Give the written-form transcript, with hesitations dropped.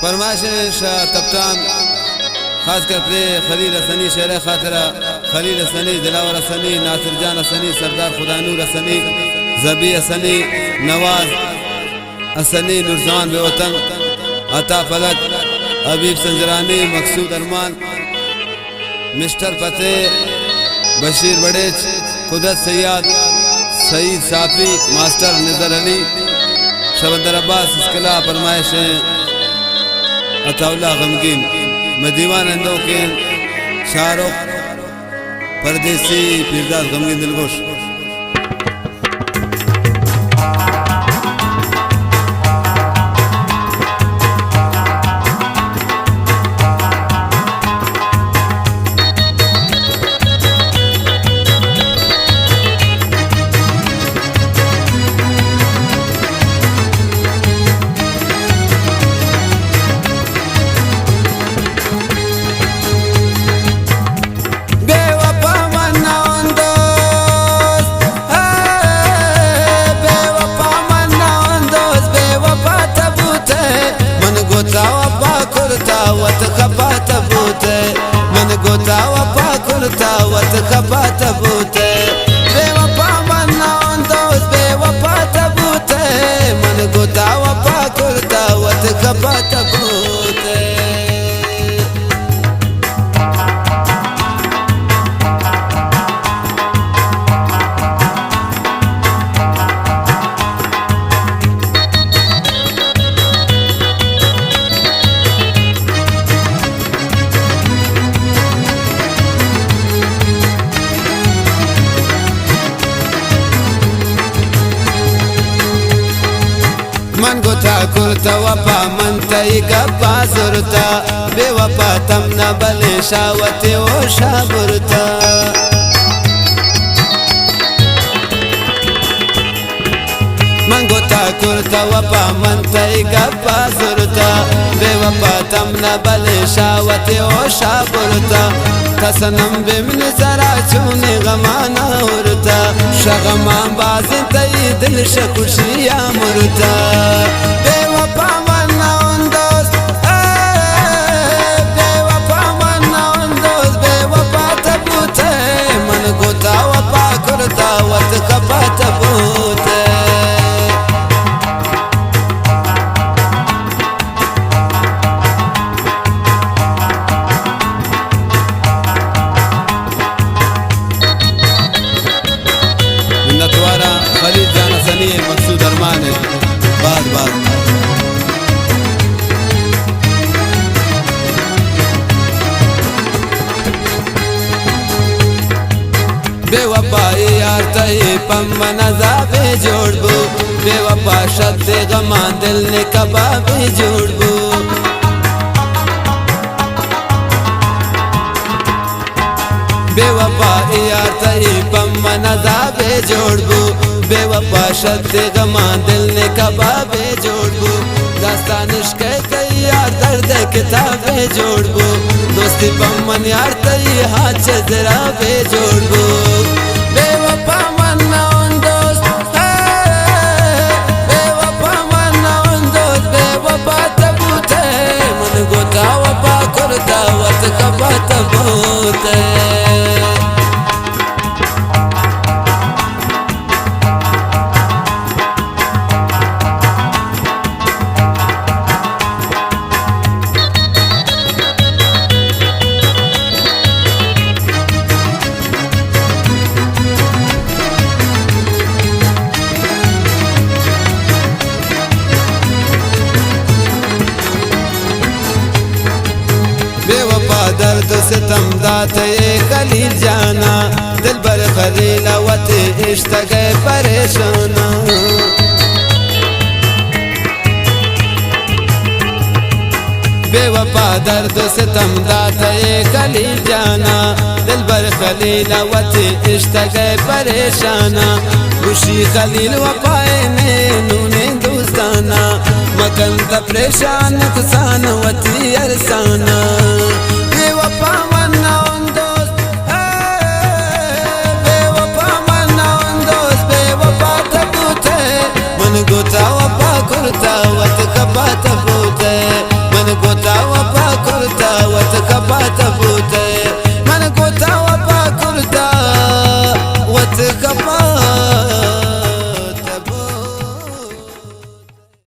فرمایش شاه تپتان خاص کر پر خلیل حسنی شعر خاطرہ خلیل حسنی دلاور حسنی ناصر جان حسنی سردار خدا نور حسنی زبی حسنی نواز حسنی نورزمان بے وطن عطا فلک حبیب سنجرانی مقصود ارمان مسٹر فتح بشیر بڑیچ قدرت سیاد سعید صافی ماسٹر نظر علی شبندر عباس اسکلا فرمائش عطاءاللہ غمگین میں دیوان اندو کے شاہ رخ پردیسی پیرداد غمگین دلگوش من گوتا وفا کرتا وتخبا تبوته بے وفا من دوست بے وفا تبوته من گوتا وفا کرتا وتخبا تبوته من گوتا کرتا وفا من تایی گپا زرتا بے وفا تم نبلی شاوتی و شابرتا من گوتا کرتا وفا من تایی گپا زرتا بے وفا تم نبلی شاوتی و شابرتا تسنم بمن زرا چونی غمانا ورتا شغمان بازن تایی دل شکوشی آمرتا بے وفا من نون دوست بے وفا من نون دوست بے وفا تبوتے من گوتا وفا کرتا وتخبا تبوتے خلیل جان حسنی مقصود ارمان بعد بے وفا یار تئی پم نذابے جوڑ بو بے وفا شد غمان دل نے کبابے جوڑ بو بے وفا یار تئی پم نذابے جوڑ بو بے وفا شد غمان دل نے کبابے جوڑ بو داستان عشق کئی یار درد کتابے جوڑ بو دوستی پمن یار تئی ہاتھ چذرا بے جوڑ بو بے وفا من نون دوست بے وفا من نون دوست بے وفا تبوتے من گوتا وفا کرتا وتخبا تبوتے بے وفا درد ستم داتے خلیل جانا دل بر خلیل وط عشق گئے پریشانا بے وفا درد ستم داتے خلیل جانا دل بر خلیل وط عشق گئے پریشانا خوشی خلیل وفائے نے نونے دوستانا مکن تا پریشان نقصان وطی ارسانا بے وفا من نون دوست بے وفا من نون دوست بے وفا تبوتے من گوتا وفا کرتا وطی